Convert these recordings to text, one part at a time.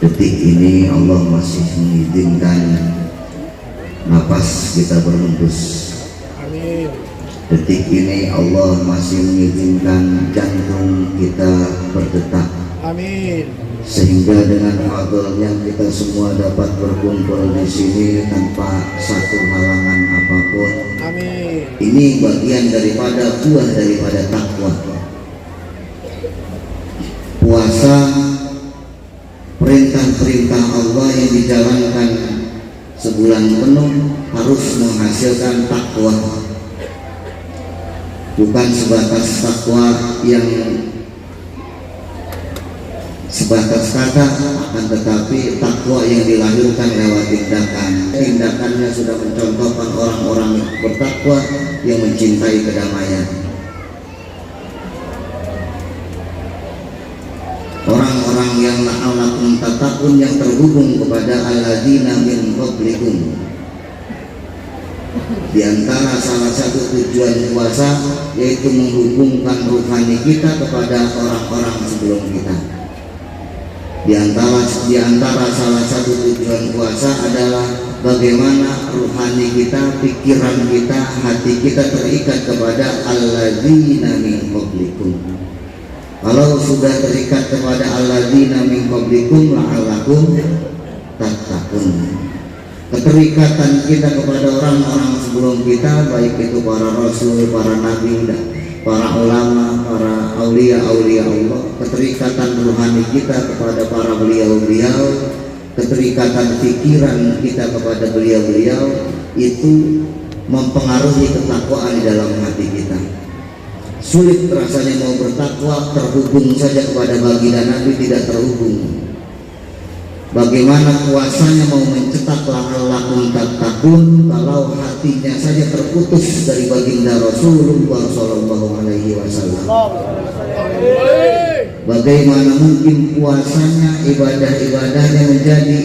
Detik ini Allah masih mengizinkan napas kita berhembus. Amin. Detik ini Allah masih mengizinkan jantung kita berdetak. Amin. Sehingga dengan fadlnya kita semua dapat berkumpul di sini tanpa satu halangan apapun. Amin. Ini bagian daripada buah daripada takwa. Puasa, perintah-perintah Allah yang dijalankan sebulan penuh harus menghasilkan takwa. Bukan sebatas takwa yang sebatas kata, akan tetapi takwa yang dilahirkan lewat tindakan. Tindakannya sudah mencontohkan orang-orang bertakwa yang mencintai kedamaian. Orang-orang yang la'allakum tattaqun, yang terhubung kepada alladzina min qablikum. Di antara salah satu tujuan puasa yaitu menghubungkan rohani kita kepada orang-orang sebelum kita. Di antara salah satu tujuan puasa adalah bagaimana rohani kita, pikiran kita, hati kita terikat kepada alladzina min qablikum. Kalau sudah terikat kepada alladzina min qablikum la'allakum tattaqun. Keterikatan kita kepada orang-orang sebelum kita, baik itu para rasul, para nabi, para ulama, para aulia-aulia Allah, keterikatan rohani kita kepada para beliau-beliau, keterikatan pikiran kita kepada beliau-beliau, itu mempengaruhi ketakwaan di dalam hati kita. Sulit rasanya mau bertakwa terhubung saja kepada baginda Nabi, tidak terhubung. Bagaimana puasanya mau mencetak la'allakum tattaqun kalau hatinya saja terputus dari baginda Rasulullah Shallallahu Alaihi Wasallam? Bagaimana mungkin puasanya, ibadah-ibadahnya menjadi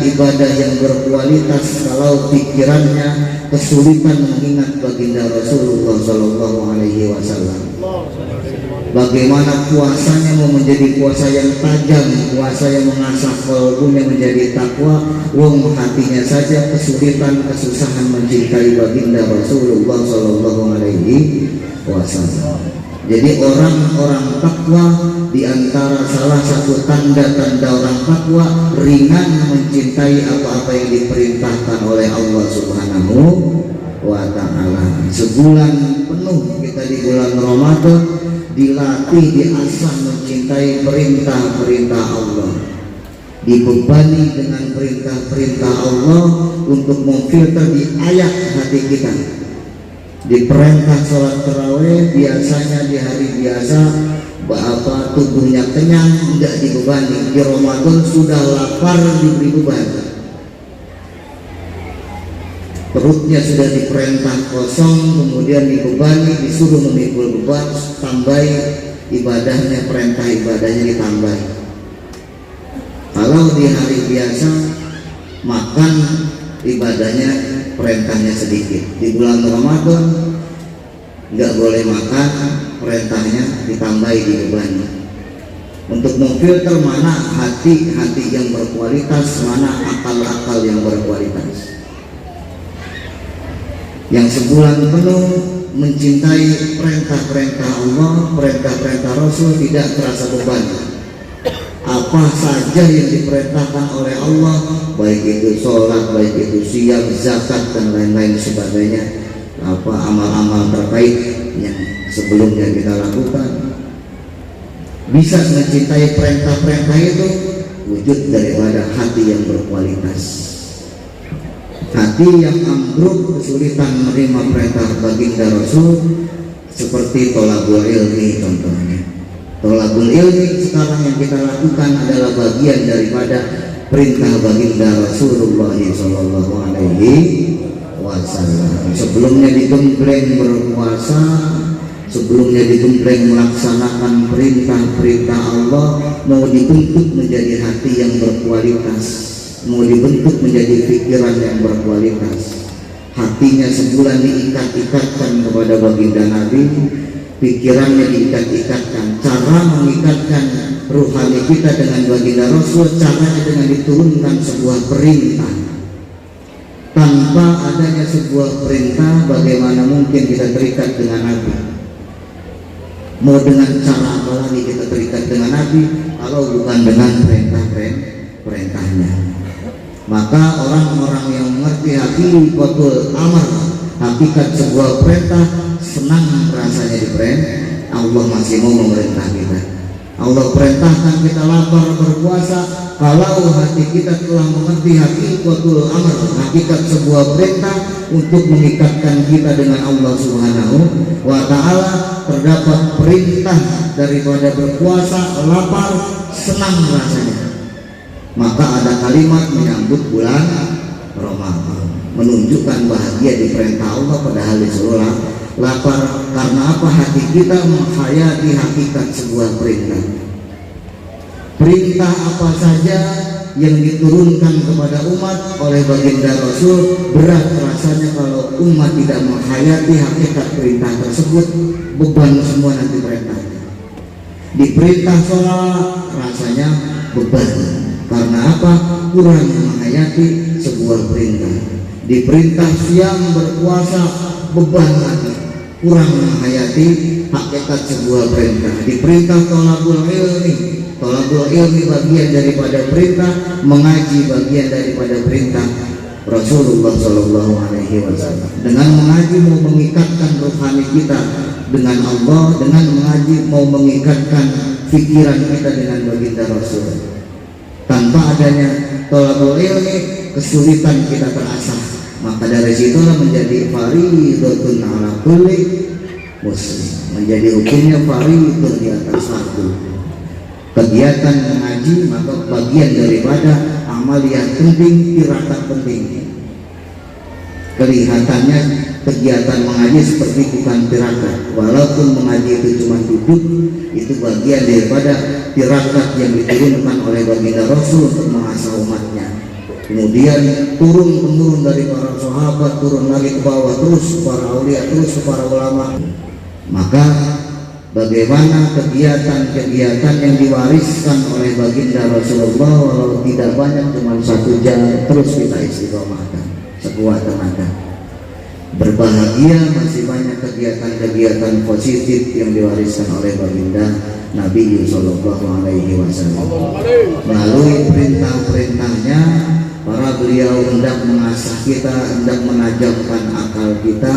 ibadah yang berkualitas kalau pikirannya kesulitan mengingat baginda Rasulullah Shallallahu Alaihi Wasallam? Bagaimana puasanya mau menjadi puasa yang tajam, puasa yang mengasah kalbunya menjadi takwa, wong hatinya saja kesulitan, kesusahan mencintai baginda Rasulullah Shallallahu Alaihi Wasallam. Jadi orang-orang takwa, di antara salah satu tanda-tanda orang takwa, ringan mencintai apa-apa yang diperintahkan oleh Allah Subhanahu wa Ta'ala. Sebulan penuh kita di bulan Ramadan dilatih, diasah mencintai perintah-perintah Allah, dibebani dengan perintah-perintah Allah untuk memfilter di ayat hati kita. Di perintah sholat tarawih biasanya di hari biasa tubuhnya kenyang, tidak dibebani. Di Ramadan sudah lapar, diberi beban. Perutnya sudah diperintah kosong, kemudian dibebani, disuruh memikul beban, tambahi ibadahnya, perintah ibadahnya ditambahi. Kalau di hari biasa makan, ibadahnya perintahnya sedikit. Di bulan Ramadan nggak boleh makan, perintahnya ditambahi, dibebani. Untuk memfilter mana hati-hati yang berkualitas, mana akal-akal yang berkualitas. Yang sebulan penuh mencintai perintah-perintah Allah, perintah-perintah Rasul, tidak terasa beban. Apa saja yang diperintahkan oleh Allah, baik itu sholat, baik itu siam, zakat, dan lain-lain sebagainya, amal-amal terkait yang sebelumnya kita lakukan, bisa mencintai perintah-perintah itu, wujud daripada hati yang berkualitas. Hati yang ambruk, kesulitan menerima perintah baginda Rasul, seperti tolabul ilmi contohnya. Tolabul ilmi sekarang yang kita lakukan adalah bagian daripada perintah baginda Rasulullah Sallallahu Alaihi Wasallam. Sebelumnya digembleng berpuasa, sebelumnya digembleng melaksanakan perintah-perintah Allah, mau dibentuk menjadi hati yang berkualitas, mau dibentuk menjadi pikiran yang berkualitas. Hatinya sebulan diikat-ikatkan kepada baginda Nabi, pikirannya diikat-ikatkan. Cara mengikatkan ruhani kita dengan baginda Rasul, caranya dengan diturunkan sebuah perintah. Tanpa adanya sebuah perintah, bagaimana mungkin kita terikat dengan Nabi? Mau dengan cara apa lagi kita terikat dengan Nabi kalau bukan dengan perintahnya? Maka orang-orang yang mengerti hakikatul amr, hakikat sebuah perintah, senang rasanya diperintah. Allah masih mau memerintah kita. Allah perintahkan kita lapar berpuasa. Kalau hati kita telah mengerti hakikatul amr, hakikat sebuah perintah untuk mengikatkan kita dengan Allah Subhanahu wa ta'ala, terdapat perintah daripada berpuasa, lapar, senang rasanya. Maka ada kalimat menyambut bulan Ramadan, menunjukkan bahagia di perintah Allah, padahal disuruh lapar. Karena apa? Hati kita menghayati hakikat sebuah perintah. Perintah apa saja yang diturunkan kepada umat oleh baginda Rasul, berat rasanya kalau umat tidak menghayati hakikat perintah tersebut. Beban semua nanti perintahnya. Di perintah sholat rasanya beban. Karena apa? Kurang menghayati sebuah perintah. Di perintah siam berpuasa, beban lagi, kurang menghayati hakikat sebuah perintah. Di perintah thalabul ilmi bagian daripada perintah, mengaji bagian daripada perintah. Rasulullah Shallallahu Alaihi Wasallam dengan mengaji mau mengikatkan rohani kita dengan Allah, dengan mengaji mau mengikatkan pikiran kita dengan baginda Rasul. Tanpa adanya thalabul ilmi, kesulitan kita terasah. Maka dari situlah menjadi fardhun ala kulli muslim, menjadi hukumnya fardhun di atas fardu. Kegiatan mengaji maka bagian daripada amal yang penting, tirakat penting. Kelihatannya kegiatan mengaji seperti bukan tirakat, walaupun mengaji itu cuma duduk, itu bagian daripada tirakat yang diturunkan oleh baginda Rasul untuk mengasah umatnya. Kemudian turun-temurun dari para sahabat, turun lagi ke bawah, terus para aulia, terus ke para ulama. Maka bagaimana kegiatan-kegiatan yang diwariskan oleh baginda Rasulullah, walau tidak banyak, cuma 1 jam, terus kita istiqomahkan sekuat tenaga. Berbahagia masih banyak kegiatan-kegiatan positif yang diwariskan oleh baginda Nabi Sallallahu Alaihi Wasallam. Melalui perintah-perintahnya, para beliau hendak mengasah kita, hendak menajamkan akal kita,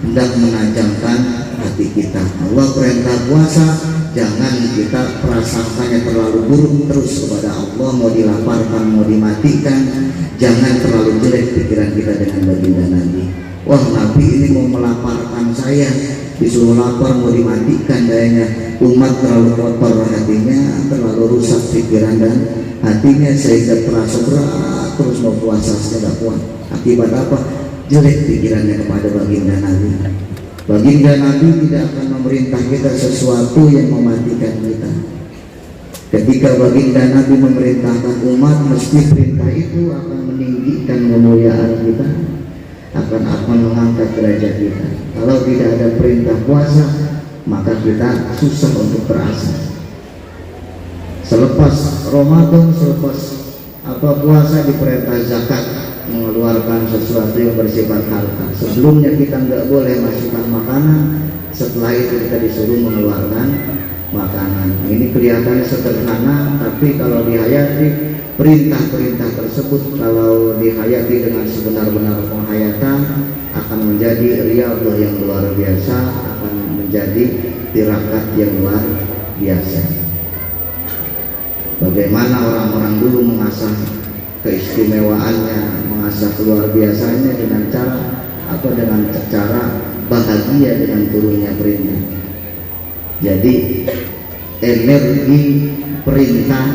hendak menajamkan hati kita. Allah perintah puasa, jangan kita prasangkanya terlalu buruk terus kepada Allah, mau dilaparkan, mau dimatikan. Jangan terlalu jelek pikiran kita dengan baginda Nabi. Wah, Nabi ini mau melaparkan saya, disuruh lapar, mau dimatikan dayanya. Umat terlalu kotor hatinya, terlalu rusak pikiran dan hatinya, sehingga terasa berat terus mau puasa tidak kuat. Akibat apa? Jelek pikirannya kepada baginda Nabi. Baginda Nabi tidak akan memerintah kita sesuatu yang mematikan kita. Ketika baginda Nabi memerintahkan umat, mesti perintah itu akan meninggikan kemuliaan kita, akan mengangkat derajat kita. Kalau tidak ada perintah puasa, maka kita susah untuk berasa. Selepas Ramadan, selepas puasa, diperintah zakat, mengeluarkan sesuatu yang bersifat harta. Sebelumnya kita nggak boleh masukkan makanan, setelah itu kita disuruh mengeluarkan makanan. Ini kelihatannya sederhana, tapi kalau dihayati perintah-perintah tersebut, kalau dihayati dengan sebenar-benar penghayatan, akan menjadi riyadhah yang luar biasa, akan menjadi tirakat yang luar biasa. Bagaimana orang-orang dulu mengasah keistimewaannya, mengasah luar biasanya dengan cara bahagia dengan turunnya perintah. Jadi energi perintah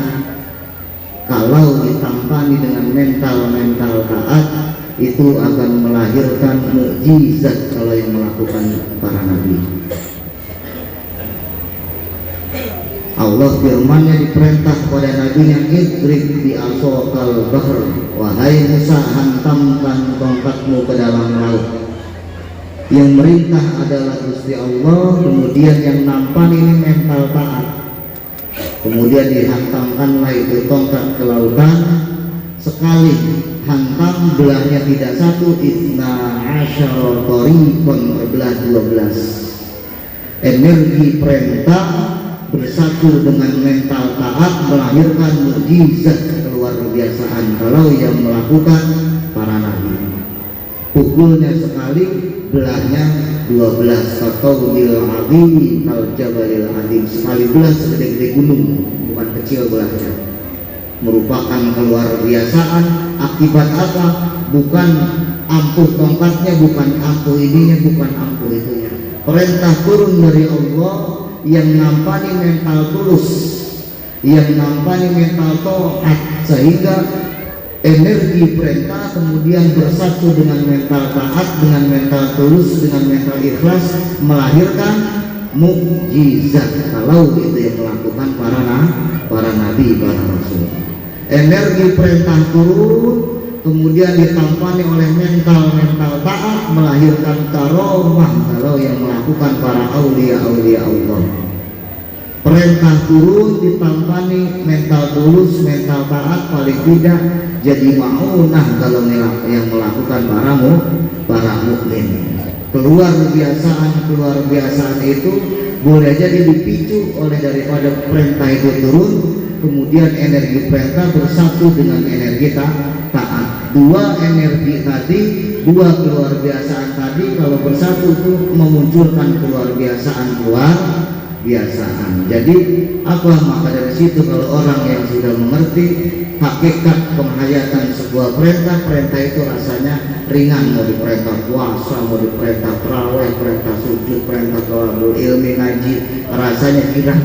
kalau ditampani dengan mental taat, itu akan melahirkan mukjizat kalau yang melakukan para nabi. Allah firman-Nya diperintah kepada nabinya, idrib bi asokal bahr, wahai Musa, hantamkan tongkatmu ke dalam laut. Yang merintah adalah Gusti Allah, kemudian yang nampan ini mental taat. Kemudian dihantamkanlah itu tongkat ke lautan, sekali hantam belahnya tidak satu, itna asyara tariqan, berbelah 12. Energi perintah bersatu dengan mental taat melahirkan mukjizat luar biasaan kalau yang melakukan para nabi. Pukulnya sekali, belahnya 12. Fatawil azim kal jabalil azim, sekali belah segede-gede gunung, bukan kecil belahnya, merupakan keluar biasaan. Akibat apa? Bukan ampuh tongkatnya, bukan ampuh ininya, bukan ampuh itunya. Perintah turun dari Allah yang nampani mental tulus, yang nampani mental taat, sehingga energi perintah kemudian bersatu dengan mental taat, dengan mental tulus, dengan mental ikhlas, melahirkan mukjizat kalau itu yang melakukan para nabi, para rasul. Energi perintah turun kemudian ditampani oleh mental taat, melahirkan karomah kalau yang melakukan para aulia Allah. Perintah turun ditampani mental tulus, mental taat, paling tidak jadi maunah kalau yang melakukan para mukmin. Keluar biasaan itu boleh jadi dipicu oleh daripada perintah itu turun, kemudian energi perintah bersatu dengan energi taat. Dua energi tadi, dua keluar biasaan tadi kalau bersatu itu memunculkan keluar biasaan. Jadi apa? Maka dari situ kalau orang yang sudah mengerti hakikat penghayatan sebuah perintah itu rasanya ringan. Mau diperintah puasa, mau diperintah tarawih, perintah sujud, perintah thalabul ilmi, ngaji, rasanya ringan.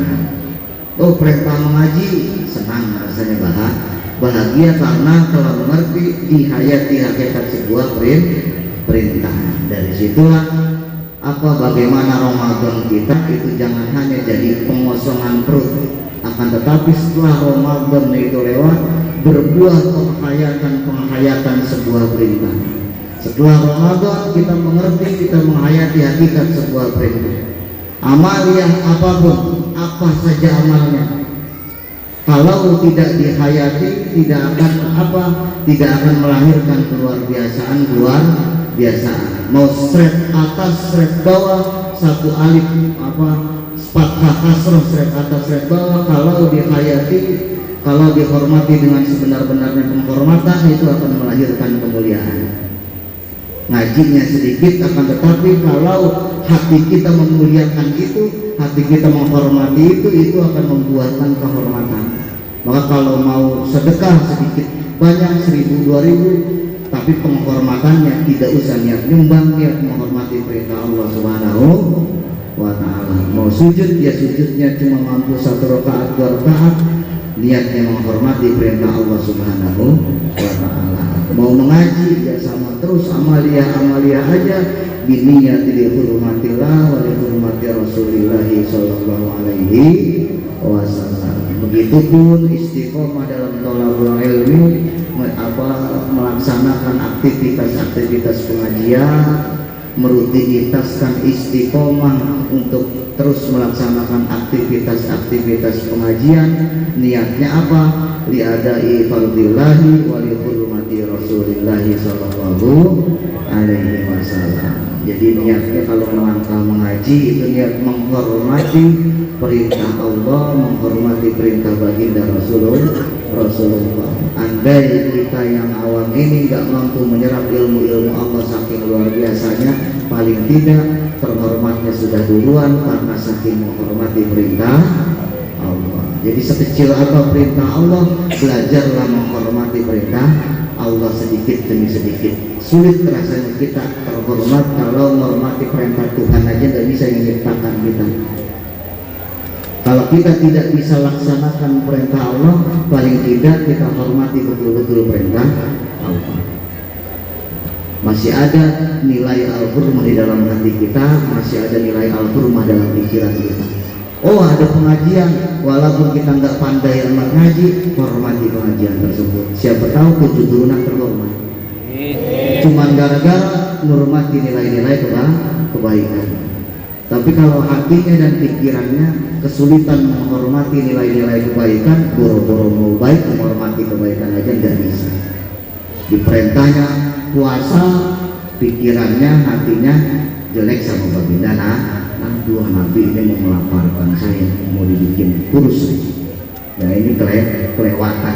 Oh, perintah mengaji senang, rasanya bahagia karena telah mengerti dihayati hakikat sebuah perintah. Dari situlah bagaimana Ramadan kita itu jangan hanya jadi pengosongan perut, akan tetapi setelah Ramadan itu lewat berbuah penghayatan sebuah perintah. Setelah Ramadan kita mengerti, kita menghayati hakikat sebuah perintah. Amaliyah apapun, apa saja amalnya, kalau tidak dihayati tidak akan melahirkan keluar biasaan. Mau stret atas, stret bawah, satu alif fathah kasroh, stret atas, stret bawah, kalau dihayati, kalau dihormati dengan sebenar-benarnya penghormatan, itu akan melahirkan kemuliaan. Ngajinya sedikit, akan tetapi kalau hati kita memuliakan itu, hati kita menghormati itu akan membuahkan kehormatan. Maka kalau mau sedekah sedikit banyak, 1000, 2000, tapi penghormatannya tidak usah niat nyumbang, niat menghormati perintah Allah Subhanahu wa ta'ala. Mau sujud, ya sujudnya cuma mampu 1 rakaat, 2 rakaat, niatnya menghormati perintah Allah Subhanahu wa ta'ala. Mau mengaji, ya sama terus amaliyah aja, biniyati li hurmatillah wa li hurmati Rasulillah sallallahu alaihi wasallam. Begitupun istiqomah dalam thalabul ilmi, melaksanakan aktivitas pengajian, merutinitaskan istiqomah untuk terus melaksanakan aktivitas pengajian. Niatnya apa? Liadai fardillahi wa li hurmati Rasulillah sallallahu alaihi wasallam. Jadi niatnya kalau melangkah mengaji itu niat menghormati perintah Allah, menghormati perintah baginda Rasulullah. Andai kita yang awam ini nggak mampu menyerap ilmu Allah saking luar biasanya, paling tidak terhormatnya sudah duluan karena saking menghormati perintah Allah. Jadi sekecil apa perintah Allah, belajarlah menghormati perintah Allah sedikit demi sedikit. Sulit rasanya kita terhormat kalau menghormati perintah Tuhan aja nggak bisa yang menciptakan kita. Kalau kita tidak bisa laksanakan perintah Allah, paling tidak kita hormati betul-betul perintah Allah. Masih ada nilai al-hurmah di dalam hati kita, masih ada nilai al-hurmah dalam pikiran kita. Oh, ada pengajian, walaupun kita nggak pandai amat ngaji, hormati pengajian tersebut. Siapa tahu 7 turunan terhormat. Cuman gara-gara menghormati nilai-nilai kebaikan. Tapi kalau hatinya dan pikirannya kesulitan menghormati nilai-nilai kebaikan, boro-boro mau baik menghormati kebaikan aja nggak bisa. Diperintahnya puasa, pikirannya, hatinya jelek sama baginda. Aduh, Nabi ini mau melaparkan saya, mau dibikin kurus. Ya ini kelewatan,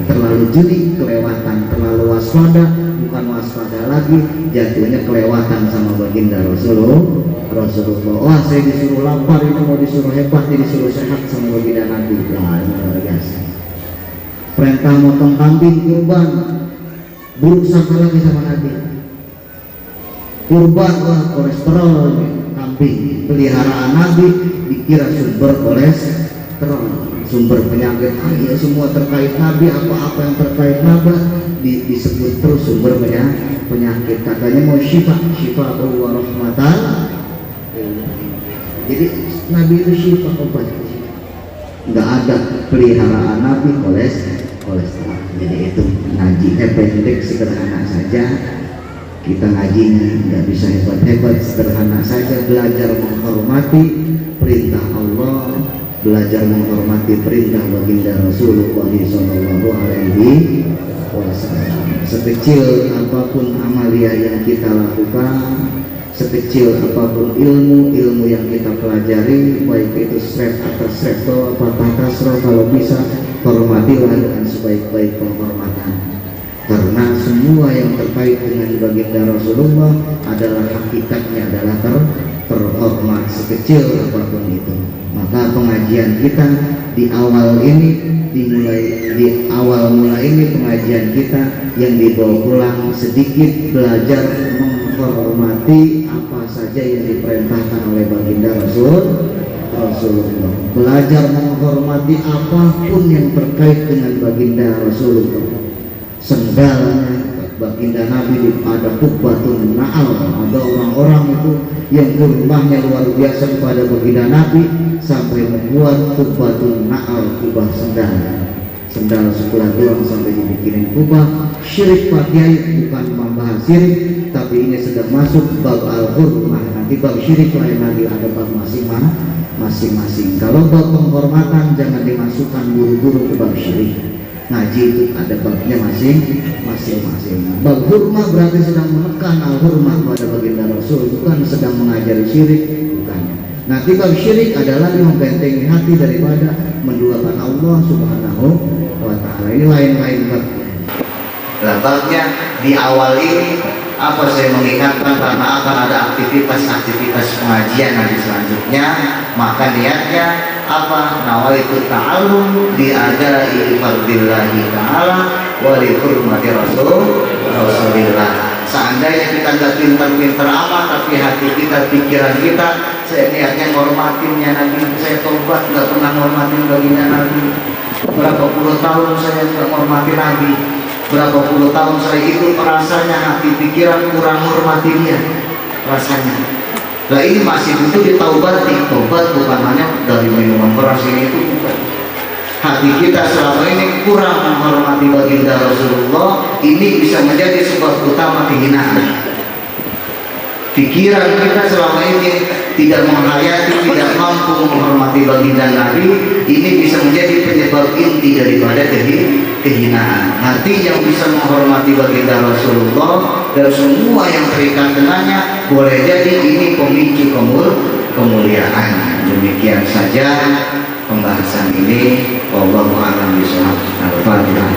terlalu jeli, kelewatan, terlalu waspada, bukan waspada lagi, jatuhnya kelewatan sama baginda Rasulullah. Wah, saya disuruh lapar, ini mau disuruh hebat, ini disuruh sehat sama baginda Nabi. Wah, ini luar biasa. Perintah motong kambing kurban, buruk sangka lagi sama Nabi. Kurban, wah kolesterol kambing, peliharaan Nabi dikira sumber kolesterol, sumber penyakit. Ya semua terkait Nabi, apa-apa yang terkait Nabi disebut terus sumber penyakit. Katanya mau syifa wa rahmatan. Jadi Nabi itu syifa, obat. Nggak ada peliharaan Nabi kolesterol. Jadi itu ngajinya pendek, sederhana saja. Kita ngajinya nggak bisa hebat-hebat, sederhana saja, belajar menghormati perintah Allah, belajar menghormati perintah baginda Rasulullah SAW. Sekecil apapun amalia yang kita lakukan, sekecil apapun ilmu yang kita pelajari, baik itu sref atau srefto apakah kasroh, kalau bisa hormatilah dengan sebaik-baik penghormatan. Karena semua yang terkait dengan baginda Rasulullah adalah hakikatnya adalah terhormat, sekecil apapun itu. Maka pengajian kita di awal mula ini pengajian kita yang dibawa pulang sedikit belajar menghormati apa saja yang diperintahkan oleh baginda Rasulullah. Belajar menghormati apapun yang terkait dengan baginda Rasulullah. Sendalnya baginda Nabi ada kubbatun na'al, ada orang-orang itu yang hormatnya luar biasa kepada baginda Nabi sampai membuat kubbatun na'al, kubah sendal sebelah doang sampai dibikinin kubah. Syirik Pak Kiai, bukan membahas syirik, tapi ini sedang masuk bab al-hurmah. Nanti bab syirik lain lagi, ada bab masing-masing. Kalau bab penghormatan jangan dimasukkan buru-buru ke bab syirik. Ngaji itu ada babnya masing-masing. Bab hurmah berarti sedang menekan al-hurmah pada baginda Rasul, bukan sedang mengajari syirik, bukan. Nanti bab syirik adalah membentengi hati daripada menduakan Allah Subhanahu wa Ta'ala. Ini lain-lain babnya. Babnya di awal ini apa saya mengingatkan, karena akan ada aktivitas pengajian nanti selanjutnya, maka niatnya apa? Nawaitu ta'allum diadai fardillahi ta'ala wa li hurmati Rasulillah. Seandainya kita nggak pintar-pintar amat, tapi hati kita, pikiran kita, saya niatnya ngormatinnya Nabi, saya tobat nggak pernah ngormatin baginda Nabi. Berapa puluh tahun saya nggak ngormatin Nabi, berapa puluh tahun saya ikut, rasanya hati pikiran kurang hormati dia rasanya. Nah ini masih butuh ditaubati. Tobat bukan hanya dari minuman keras ini, itu bukan. Hati kita selama ini kurang menghormati baginda Rasulullah, ini bisa menjadi sebab utama kehinaan. Pikiran kita selama ini tidak menghayati, tidak mampu menghormati baginda Nabi, ini bisa menjadi penyebab inti daripada kehinaan. Hati yang bisa menghormati baginda Rasulullah dan semua yang terikat dengannya, boleh jadi ini pemicu kemuliaan. Demikian saja pembahasan ini. Wallahu a'lam bishawab. Al-Fatihah.